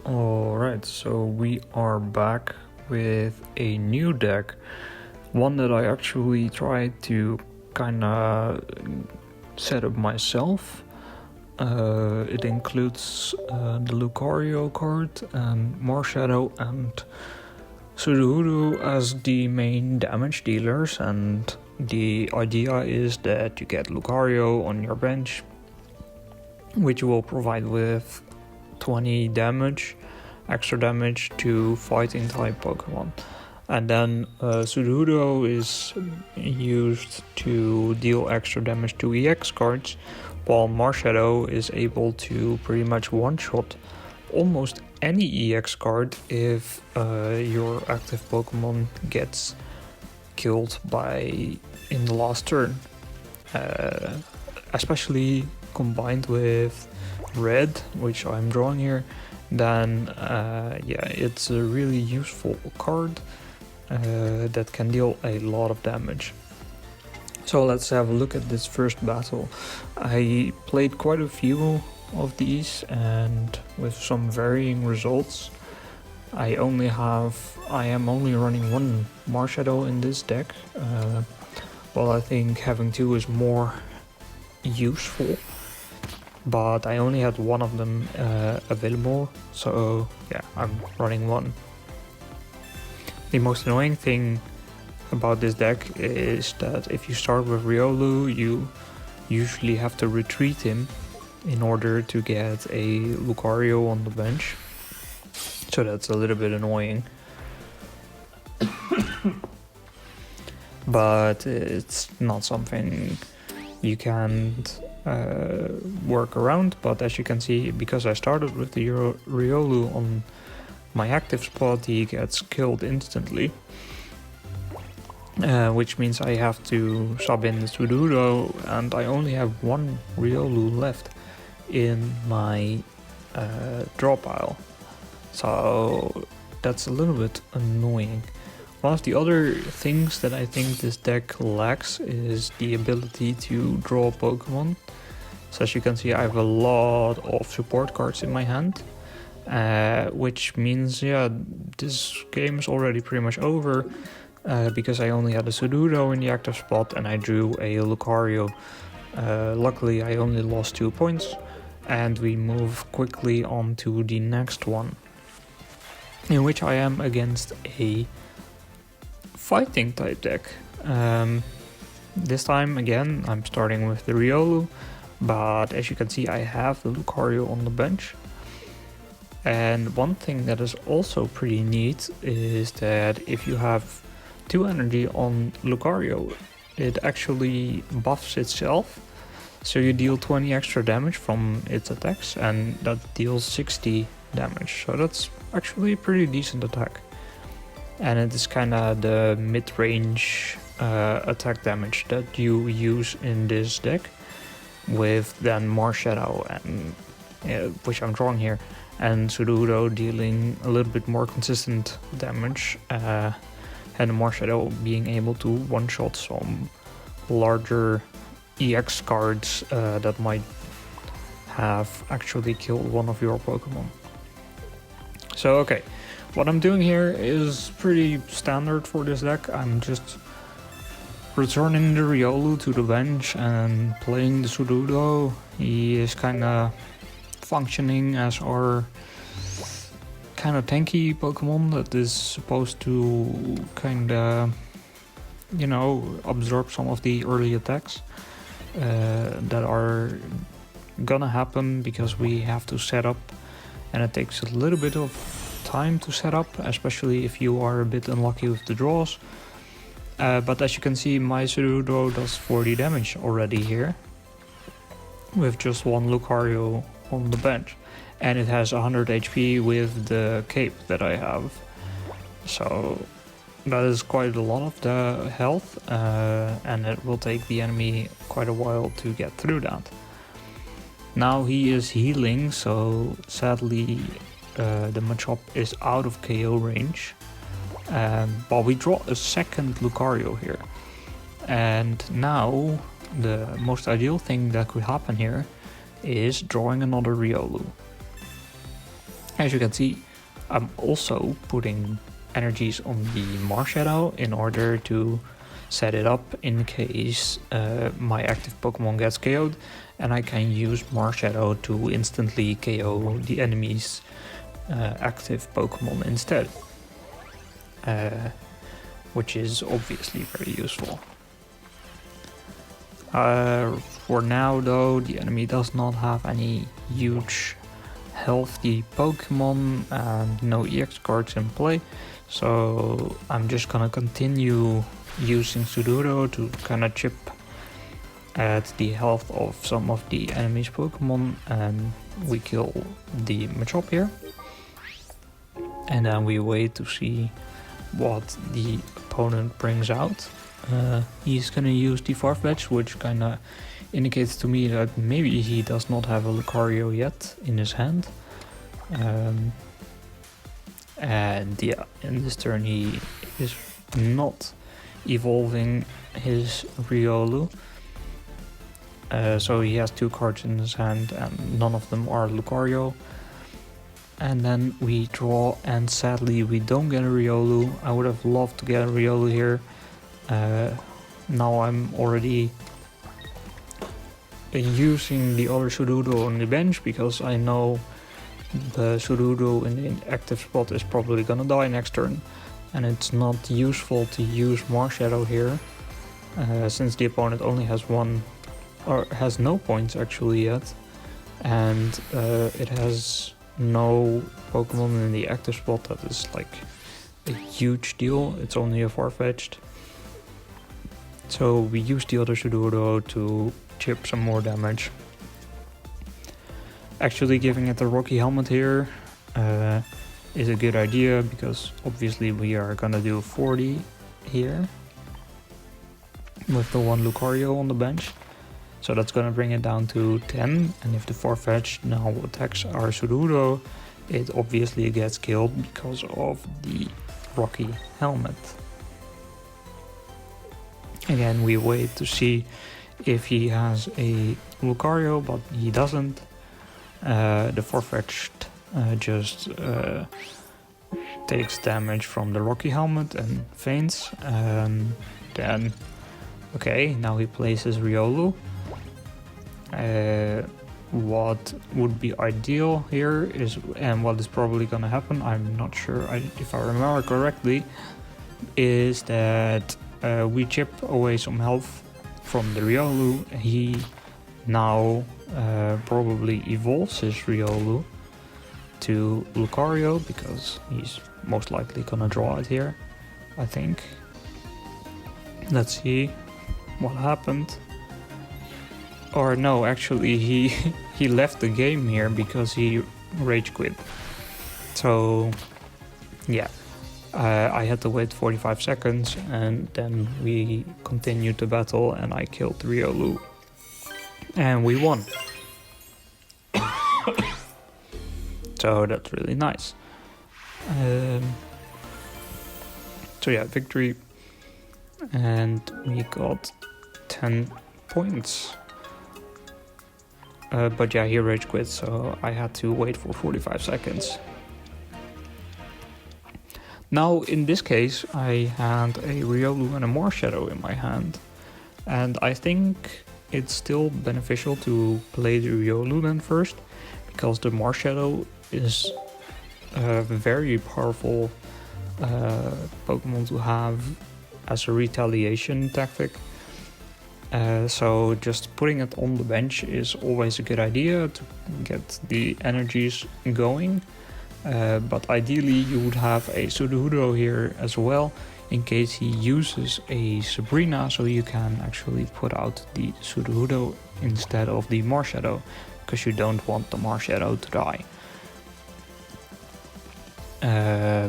Alright, so we are back with a new deck, one that I actually tried to kinda set up myself. It includes the Lucario card and Marshadow and Sudowoodo as the main damage dealers, and the idea is that you get Lucario on your bench, which will provide with 20 damage, extra damage to Fighting-type Pokémon. And then Sudowoodo is used to deal extra damage to EX cards, while Marshadow is able to pretty much one-shot almost any EX card if your active Pokemon gets killed in the last turn. Especially combined with red, which I'm drawing here, then it's a really useful card that can deal a lot of damage. So let's have a look at this first battle. I played quite a few of these and with some varying results. I am only running one Marshadow in this deck. Well, I think having two is more useful, but I only had one of them available, so yeah, I'm running one. The most annoying thing about this deck is that if you start with Riolu, you usually have to retreat him in order to get a Lucario on the bench, so that's a little bit annoying. But it's not something you can't work around. But as you can see, because I started with the Riolu on my active spot, he gets killed instantly, which means I have to sub in the Sudowoodo, and I only have one Riolu left in my draw pile, so that's a little bit annoying. One of the other things that I think this deck lacks is the ability to draw Pokemon. So as you can see, I have a lot of support cards in my hand, which means, yeah, this game is already pretty much over, because I only had a Sudowoodo in the active spot and I drew a Lucario. Luckily, I only lost 2 points, and we move quickly on to the next one, in which I am against a fighting type deck. This time again I'm starting with the Riolu, but as you can see I have the Lucario on the bench. And one thing that is also pretty neat is that if you have 2 energy on Lucario, it actually buffs itself, so you deal 20 extra damage from its attacks, and that deals 60 damage, so that's actually a pretty decent attack. And it is kinda the mid-range attack damage that you use in this deck, with then Marshadow, and which I'm drawing here, and Sudowoodo dealing a little bit more consistent damage, and Marshadow being able to one-shot some larger EX cards that might have actually killed one of your Pokemon. So okay, what I'm doing here is pretty standard for this deck. I'm just returning the Riolu to the bench and playing the Sudowoodo. He is kinda functioning as our kinda tanky Pokemon that is supposed to kinda, absorb some of the early attacks that are gonna happen because we have to set up, and it takes a little bit of time to set up, especially if you are a bit unlucky with the draws. But as you can see, my Sudowoodo does 40 damage already here with just one Lucario on the bench, and it has 100 HP with the cape that I have, so that is quite a lot of the health, and it will take the enemy quite a while to get through that. Now he is healing, so sadly the Machop is out of KO range, but we draw a second Lucario here, and now the most ideal thing that could happen here is drawing another Riolu. As you can see, I'm also putting energies on the Marshadow in order to set it up in case my active Pokemon gets KO'd, and I can use Marshadow to instantly KO the enemy's active Pokemon instead, which is obviously very useful. For now though, the enemy does not have any huge healthy Pokemon and no EX cards in play, so I'm just gonna continue using Sudowoodo to kinda chip at the health of some of the enemy's Pokemon, and we kill the Machop here. And then we wait to see what the opponent brings out. He's gonna use the Farfetch, which kinda indicates to me that maybe he does not have a Lucario yet in his hand. And yeah, in this turn he is not evolving his Riolu. So he has 2 cards in his hand and none of them are Lucario. And then we draw, and sadly we don't get a Riolu. I would have loved to get a Riolu here. Now I'm already using the other Sudowoodo on the bench because I know the Sudowoodo in the active spot is probably gonna die next turn, and it's not useful to use Marshadow here since the opponent only has 1 or has no points actually yet, and it has no Pokemon in the active spot that is like a huge deal. It's only a Farfetch'd. So we use the other Sudowoodo to chip some more damage. Actually giving it the Rocky Helmet here is a good idea because obviously we are gonna do 40 here with the 1 Lucario on the bench. So that's gonna bring it down to 10, and if the Farfetch now attacks our Sudowoodo, it obviously gets killed because of the Rocky Helmet. Again, we wait to see if he has a Lucario, but he doesn't. The Farfetch'd just takes damage from the Rocky Helmet and faints. Then, okay, now he places Riolu. What would be ideal here is, and what is probably gonna happen, I'm not sure if I remember correctly, is that we chip away some health from the Riolu. He now probably evolves his Riolu to Lucario because he's most likely gonna draw it here, I think. Let's see what happened. Or no, actually he left the game here because he rage quit. So yeah, I had to wait 45 seconds and then we continued the battle and I killed Riolu. And we won. So that's really nice. So yeah, victory. And we got 10 points. But yeah, he rage quit, so I had to wait for 45 seconds. Now, in this case, I had a Riolu and a Marshadow in my hand. And I think it's still beneficial to play the Riolu then first, because the Marshadow is a very powerful Pokemon to have as a retaliation tactic. So just putting it on the bench is always a good idea to get the energies going. But ideally you would have a Sudowoodo here as well in case he uses a Sabrina, so you can actually put out the Sudowoodo instead of the Marshadow, because you don't want the Marshadow to die.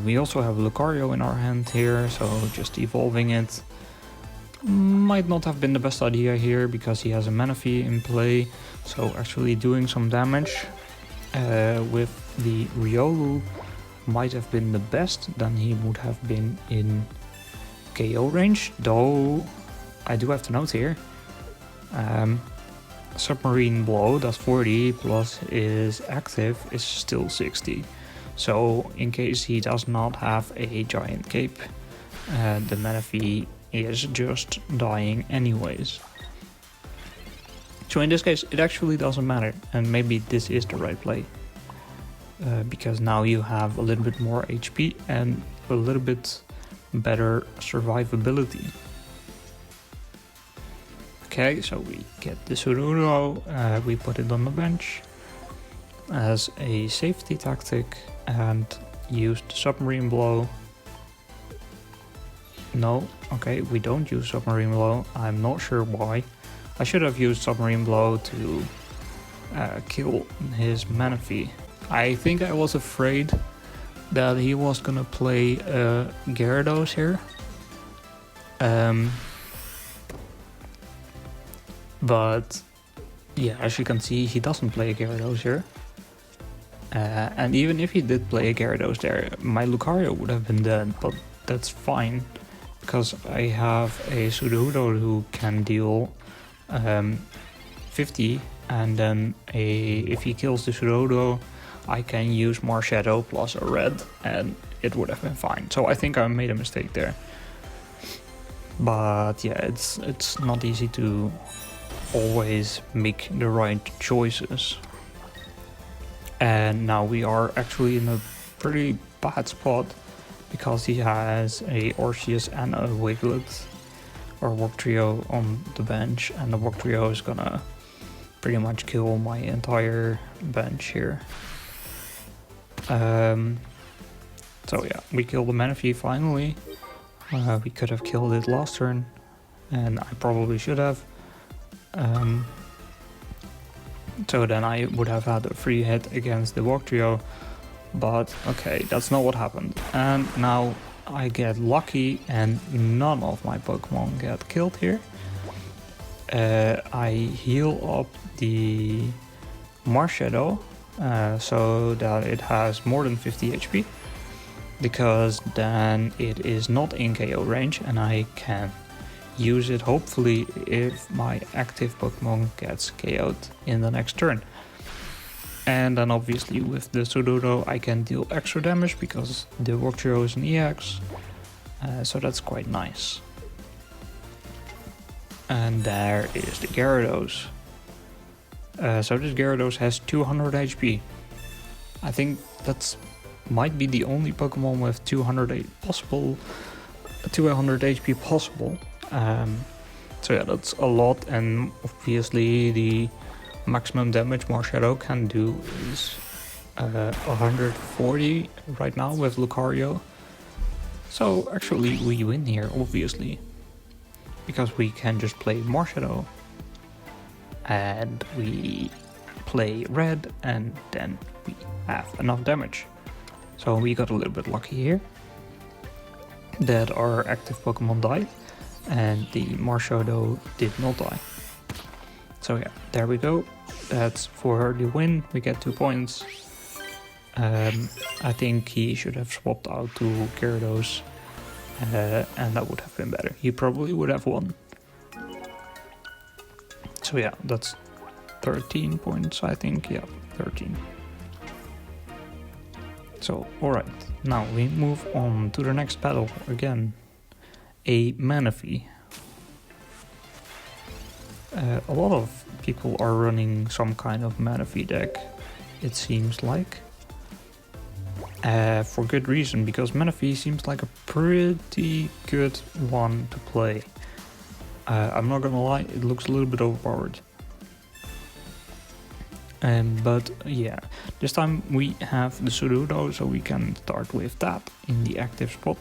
We also have Lucario in our hand here, so just evolving it might not have been the best idea here because he has a Manaphy in play, so actually doing some damage with the Riolu might have been the best. Then he would have been in KO range, though I do have to note here, Submarine Blow, that's 40, plus his active is still 60. So in case he does not have a giant cape, the Manaphy is just dying anyways. So in this case it actually doesn't matter, and maybe this is the right play. Because now you have a little bit more HP and a little bit better survivability. Okay, so we get the Sudowoodo, we put it on the bench as a safety tactic and use the Submarine Blow. No, okay, we don't use Submarine Blow. I'm not sure why. I should have used Submarine Blow to kill his Manaphy. I think I was afraid that he was gonna play Gyarados here. But yeah, as you can see, he doesn't play a Gyarados here. And even if he did play a Gyarados there, my Lucario would have been dead, but that's fine. Because I have a Sudowoodo who can deal 50, and then if he kills the Sudowoodo, I can use Marshadow plus a red, and it would have been fine. So I think I made a mistake there. But yeah, it's not easy to always make the right choices. And now we are actually in a pretty bad spot because he has a Arceus and a Wiglet or Wugtrio on the bench, and the Wugtrio is gonna pretty much kill my entire bench here. So yeah, we killed the Manaphy finally. We could have killed it last turn, and I probably should have. So then I would have had a free hit against the Wugtrio, but okay, that's not what happened. And now I get lucky and none of my Pokemon get killed here. I heal up the Marshadow so that it has more than 50 HP, because then it is not in KO range and I can use it hopefully if my active Pokemon gets KO'd in the next turn. And then obviously with the Sudowoodo I can deal extra damage because the Wugtrio is an EX, so that's quite nice. And there is the Gyarados. So this Gyarados has 200 HP. I think that's might be the only Pokemon with 200 HP possible. So yeah, that's a lot, and obviously the maximum damage Marshadow can do is 140 right now with Lucario. So actually we win here, obviously, because we can just play Marshadow and we play red, and then we have enough damage. So we got a little bit lucky here that our active Pokemon died and the Marshadow did not die. So yeah, there we go. That's for the win. We get 2 points. I think he should have swapped out to Gyarados, and that would have been better. He probably would have won. So yeah, that's 13 points, I think. Yeah, 13. So, alright, now we move on to the next battle again. A Manaphy. A lot of people are running some kind of Manaphy deck, it seems like. For good reason, because Manaphy seems like a pretty good one to play. I'm not gonna lie, it looks a little bit overpowered. But yeah, this time we have the Sudowoodo, so we can start with that in the active spot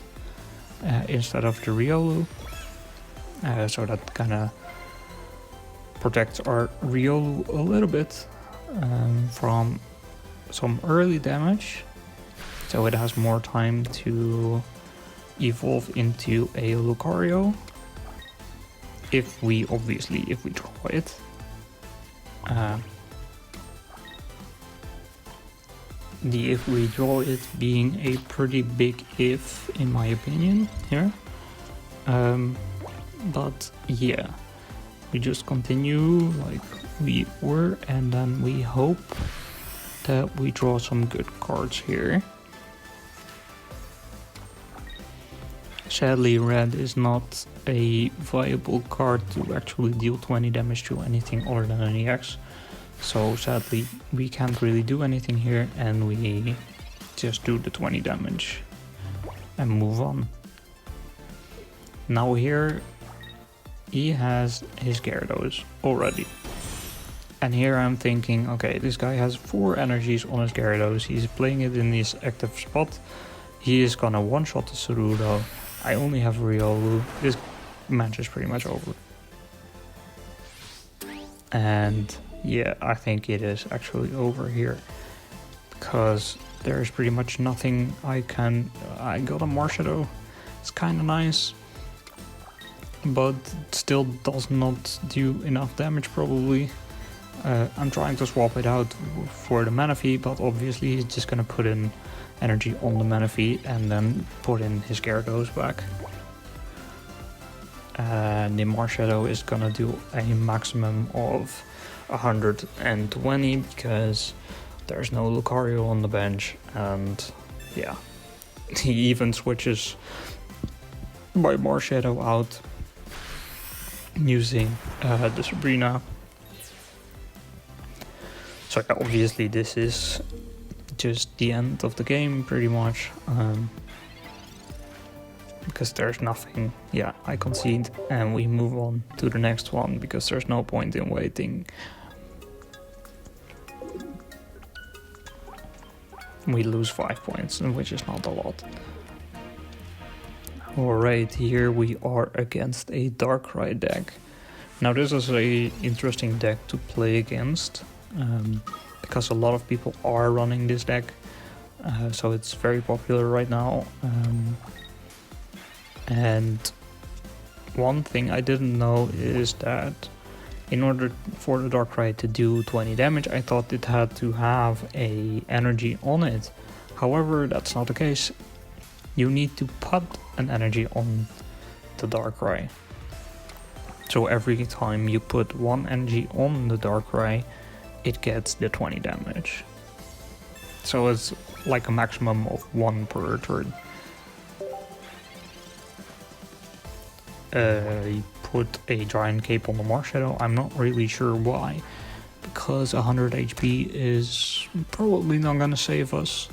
instead of the Riolu. So that kind of protects our Riolu a little bit from some early damage, so it has more time to evolve into a Lucario if we draw it. The if we draw it being a pretty big if, in my opinion, here. But yeah, we just continue like we were, and then we hope that we draw some good cards here. Sadly, red is not a viable card to actually deal 20 damage to anything other than an EX. So sadly, we can't really do anything here, and we just do the 20 damage and move on. Now here, he has his Gyarados already. And here I'm thinking, okay, this guy has 4 energies on his Gyarados, he's playing it in his active spot, he is gonna one-shot the Cerudo, I only have Riolu, this match is pretty much over. And yeah, I think it is actually over here, because there's pretty much nothing I got a Marshadow, it's kinda nice, but still does not do enough damage probably. I'm trying to swap it out for the Manaphy, but obviously he's just gonna put in energy on the Manaphy and then put in his Gyarados back. The Marshadow is gonna do a maximum of 120 because there's no Lucario on the bench, and yeah, he even switches my Marshadow out using the Sabrina. So yeah, obviously this is just the end of the game pretty much, because there's nothing. Yeah, I concede and we move on to the next one because there's no point in waiting. We lose 5 points, which is not a lot. Alright, here we are against a Darkrai deck. Now this is a interesting deck to play against, because a lot of people are running this deck, so it's very popular right now. And one thing I didn't know is that in order for the Darkrai to do 20 damage, I thought it had to have a energy on it. However, that's not the case. You need to put an energy on the Darkrai. So every time you put 1 energy on the Darkrai, it gets the 20 damage. So it's like a maximum of 1 per turn. I put a Giant Cape on the Marshadow. I'm not really sure why, because 100 HP is probably not gonna save us.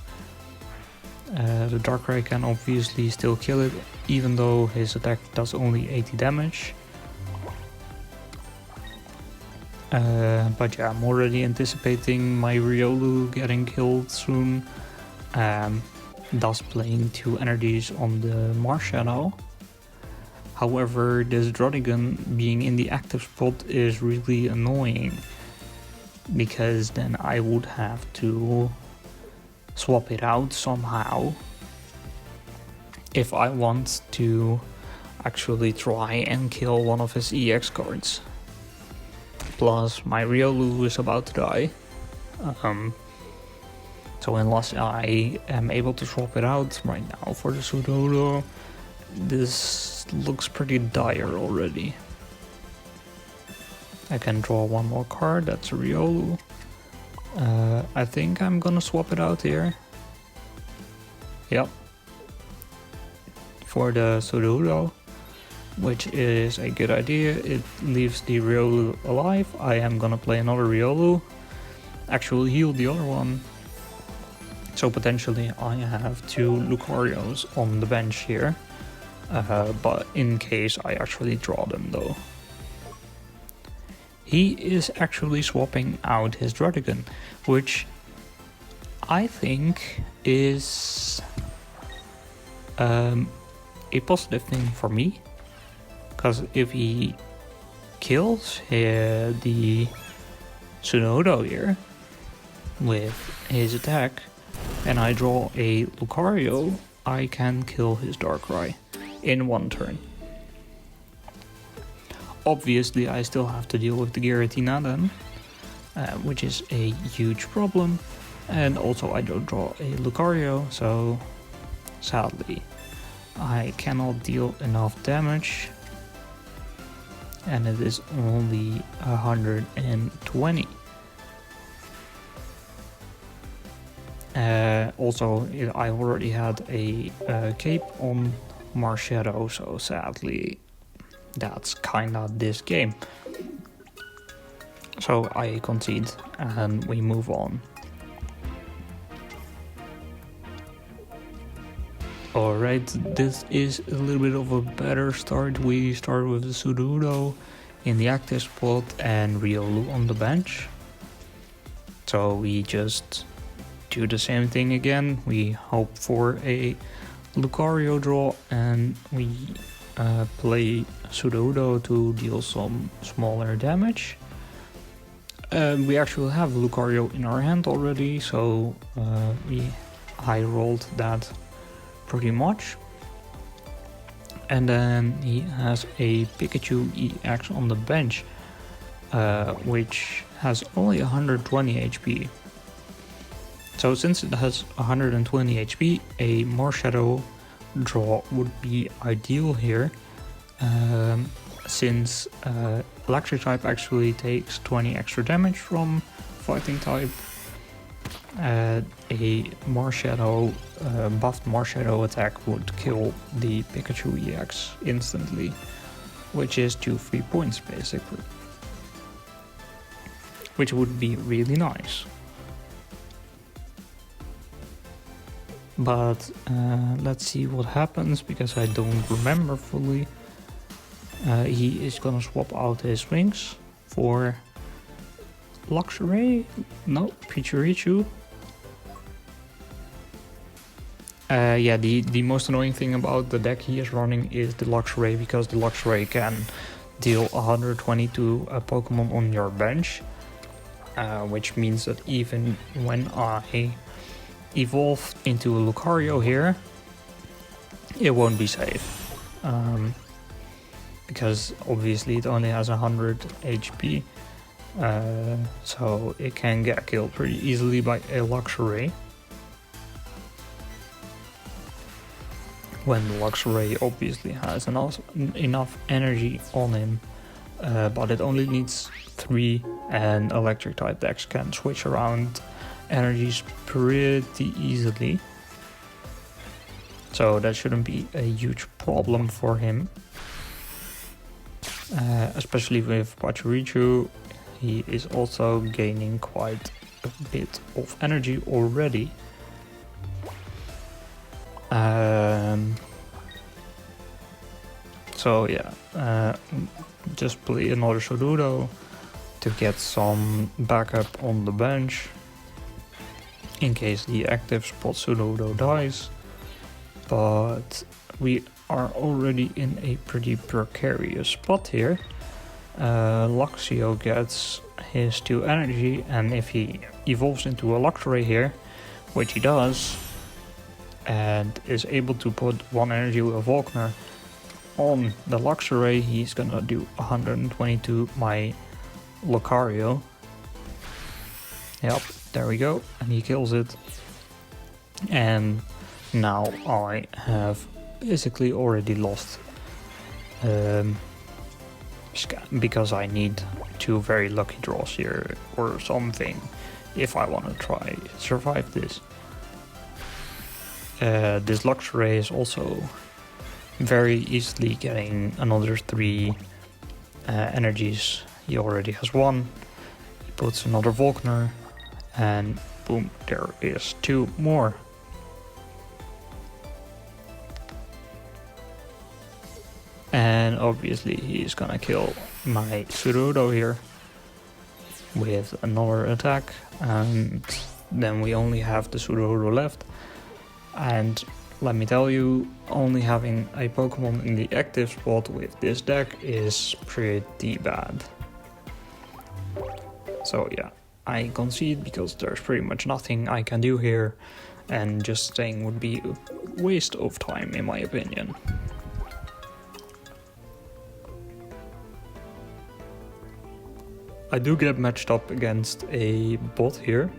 The Darkrai can obviously still kill it, even though his attack does only 80 damage. But yeah, I'm already anticipating my Riolu getting killed soon, thus playing 2 energies on the Marshadow. However, this Drodigan being in the active spot is really annoying, because then I would have to swap it out somehow if I want to actually try and kill one of his EX cards. Plus, my Riolu is about to die, so unless I am able to swap it out right now for the Sudowoodo, this looks pretty dire already. I can draw 1 more card, that's a Riolu. I think I'm gonna swap it out here. Yep. For the Sudowoodo, which is a good idea. It leaves the Riolu alive. I am gonna play another Riolu, actually heal the other one. So potentially I have 2 Lucarios on the bench here, but in case I actually draw them though. He is actually swapping out his Drodigan, which I think is a positive thing for me, because if he kills the Sudowoodo here with his attack and I draw a Lucario, I can kill his Darkrai in 1 turn. Obviously I still have to deal with the Giratina then, which is a huge problem, and also I don't draw a Lucario, so sadly I cannot deal enough damage, and it is only 120. Also, I already had a cape on Marshadow, so sadly that's kinda this game. So I concede and we move on. Alright, this is a little bit of a better start. We start with the Sudowoodo in the active spot and Riolu on the bench. So we just do the same thing again. We hope for a Lucario draw and we play Sudowoodo to deal some smaller damage. We actually have Lucario in our hand already, so we high rolled that pretty much. And then he has a Pikachu EX on the bench, which has only 120 HP. So since it has 120 HP, a Marshadow draw would be ideal here, since electric type actually takes 20 extra damage from fighting type. A Marshadow, buffed Marshadow attack would kill the Pikachu EX instantly, which is 2 free points basically, which would be really nice. But let's see what happens, because I don't remember fully. He is gonna swap out his wings for Luxray? No, Pichirichu. Yeah, the most annoying thing about the deck he is running is the Luxray, because the Luxray can deal 120 to a Pokemon on your bench, which means that even when I evolve into a Lucario here, it won't be safe. Because obviously it only has 100 HP, so it can get killed pretty easily by a Luxray. When the Luxray obviously has enough energy on him, but it only needs 3, and electric type decks can switch around energies pretty easily. So that shouldn't be a huge problem for him. Especially with Pachirichu, he is also gaining quite a bit of energy already. So yeah, just play another Sudowoodo to get some backup on the bench in case the active spot Sudowoodo dies. But we are already in a pretty precarious spot here. Luxio gets his 2 energy, and if he evolves into a Luxray here, which he does, and is able to put 1 energy with Volkner on the Luxray, he's gonna do 120 to my Lucario. Yep, there we go, and he kills it. And now I have basically already lost, because I need 2 very lucky draws here or something if I want to try survive this. This Luxray is also very easily getting another 3 energies. He already has 1. He puts another Volkner, and boom, there is 2 more. And obviously he's gonna kill my Sudowoodo here with another attack, and then we only have the Sudowoodo left. And let me tell you, only having a Pokemon in the active spot with this deck is pretty bad. So yeah, I concede because there's pretty much nothing I can do here, and just staying would be a waste of time in my opinion. I do get matched up against a bot here,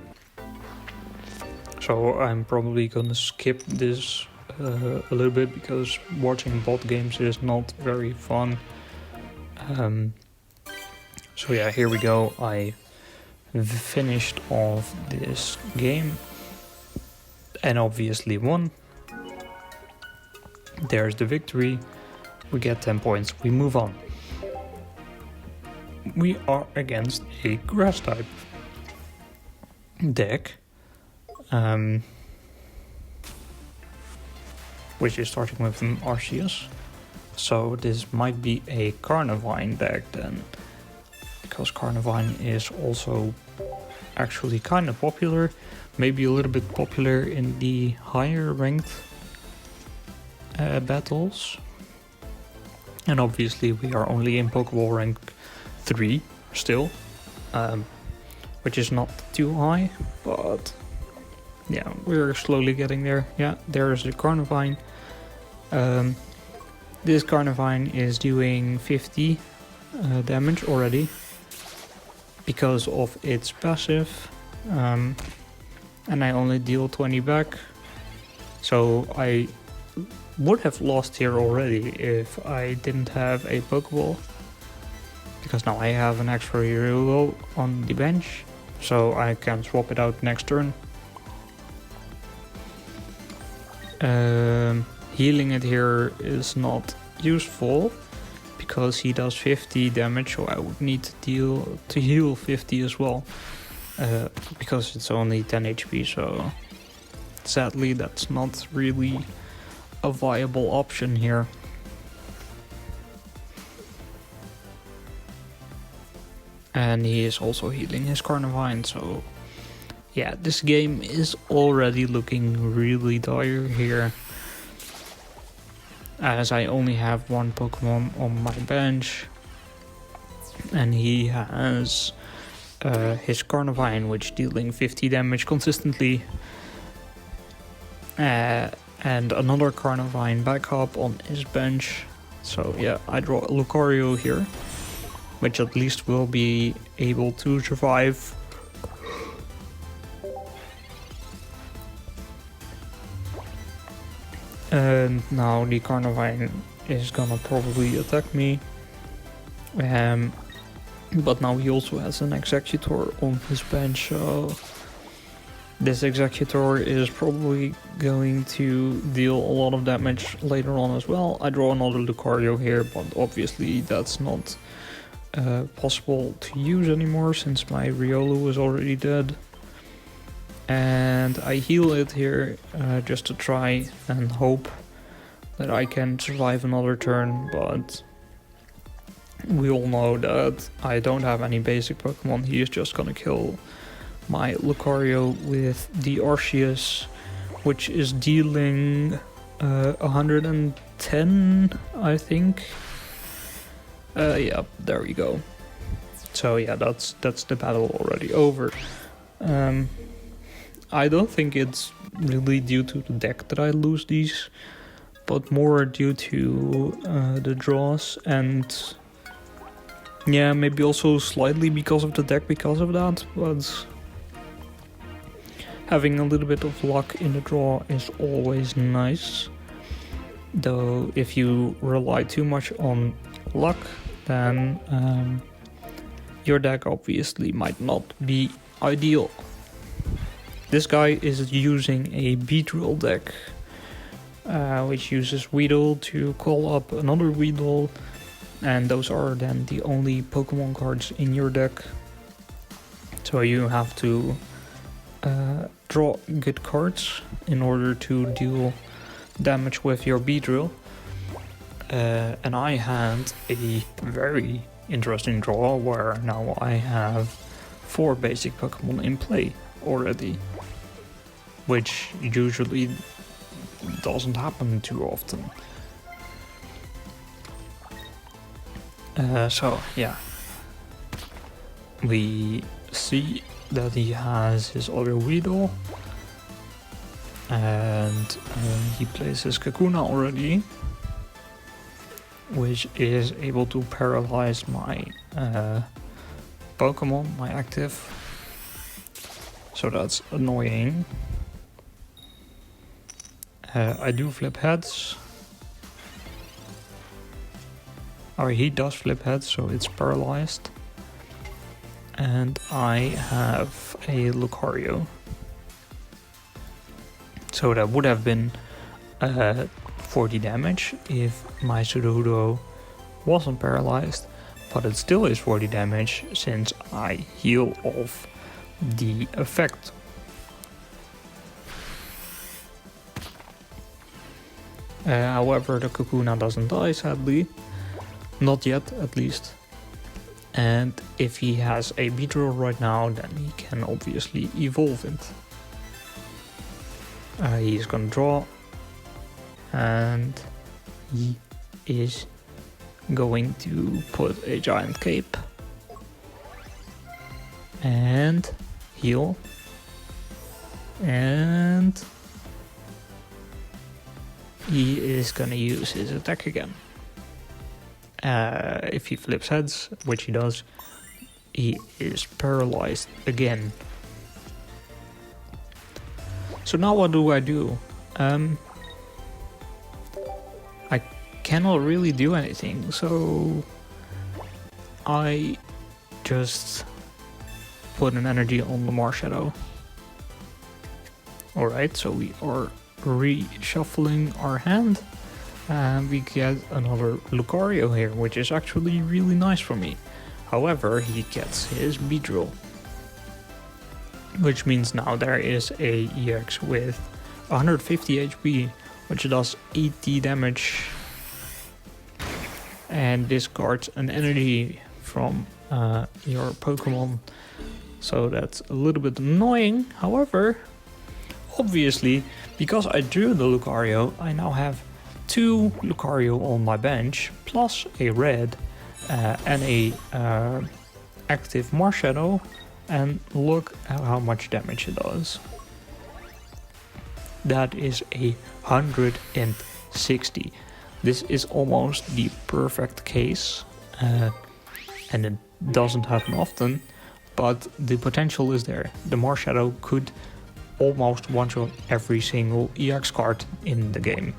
so I'm probably gonna skip this a little bit because watching bot games is not very fun. So yeah, here we go. I finished off this game and obviously won. There's the victory. We get 10 points. We move on. We are against a grass type deck, which is starting with an Arceus. So this might be a Carnivine deck then, because Carnivine is also actually kind of popular, maybe a little bit popular in the higher ranked battles. And obviously we are only in Pokeball rank 3 still, which is not too high, but yeah, we're slowly getting there. Yeah, there's the Carnivine. This Carnivine is doing 50 damage already because of its passive, and I only deal 20 back, so I would have lost here already if I didn't have a Pokeball, because now I have an extra hero on the bench, so I can swap it out next turn. Healing it here is not useful because he does 50 damage, so I would need to heal 50 as well, because it's only 10 HP, so sadly that's not really a viable option here. And he is also healing his Carnivine, so yeah, this game is already looking really dire here, as I only have one Pokemon on my bench, and he has his Carnivine, which dealing 50 damage consistently, and another Carnivine backup on his bench. So yeah, I draw a Lucario here, which at least will be able to survive. And now the Carnivine is gonna probably attack me. But now he also has an Executor on his bench, so this Executor is probably going to deal a lot of damage later on as well. I draw another Lucario here, but obviously that's not possible to use anymore since my Riolu is already dead. And I heal it here just to try and hope that I can survive another turn, but we all know that I don't have any basic Pokemon. He is just gonna kill my Lucario with the Arceus, which is dealing 110, I think. Yeah, there we go. So yeah, that's the battle already over. I don't think it's really due to the deck that I lose these, but more due to the draws, and yeah, maybe also slightly because of the deck because of that, but having a little bit of luck in the draw is always nice. Though if you rely too much on luck, then your deck obviously might not be ideal. This guy is using a Beedrill deck, which uses Weedle to call up another Weedle, and those are then the only Pokemon cards in your deck. So you have to draw good cards in order to deal damage with your Beedrill. And I had a very interesting draw where now I have 4 basic Pokemon in play already, which usually doesn't happen too often. So yeah, we see that he has his other Weedle, and he plays his Kakuna already, which is able to paralyze my Pokemon, my active. So that's annoying. I do flip heads. Or he does flip heads, so it's paralyzed. And I have a Lucario. So that would have been 40 damage if my Sudowoodo wasn't paralyzed, but it still is 40 damage since I heal off the effect. However, the Kakuna doesn't die, sadly. Not yet, at least. And if he has a Beedrill right now, then he can obviously evolve it. He's gonna draw, and he is going to put a giant cape and heal, and he is gonna use his attack again. If he flips heads, which he does, he is paralyzed again. So now what do? I cannot really do anything, so I just put an energy on the Marshadow. Alright, so we are reshuffling our hand, and we get another Lucario here, which is actually really nice for me. However, he gets his Beedrill, which means now there is a EX with 150 HP, which does 80 damage and discards an energy from your Pokemon. So that's a little bit annoying. However, obviously, because I drew the Lucario, I now have 2 Lucario on my bench, plus a red and a active Marshadow, and look at how much damage it does. That is 160. This is almost the perfect case, and it doesn't happen often, but the potential is there. The Marshadow could almost one-shot every single EX card in the game.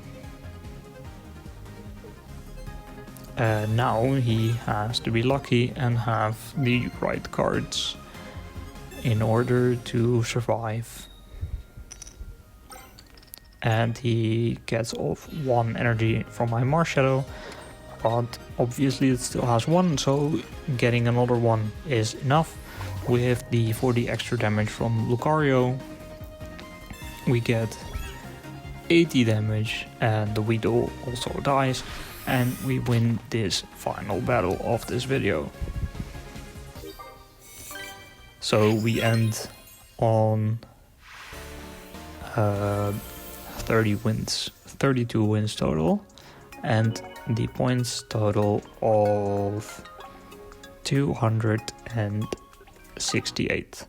Now he has to be lucky and have the right cards in order to survive. And he gets off 1 energy from my Marshadow, but obviously it still has 1, so getting another 1 is enough. With the 40 extra damage from Lucario, we get 80 damage, and the Weedle also dies, and we win this final battle of this video. So we end on 32 wins total, and the points total of 268.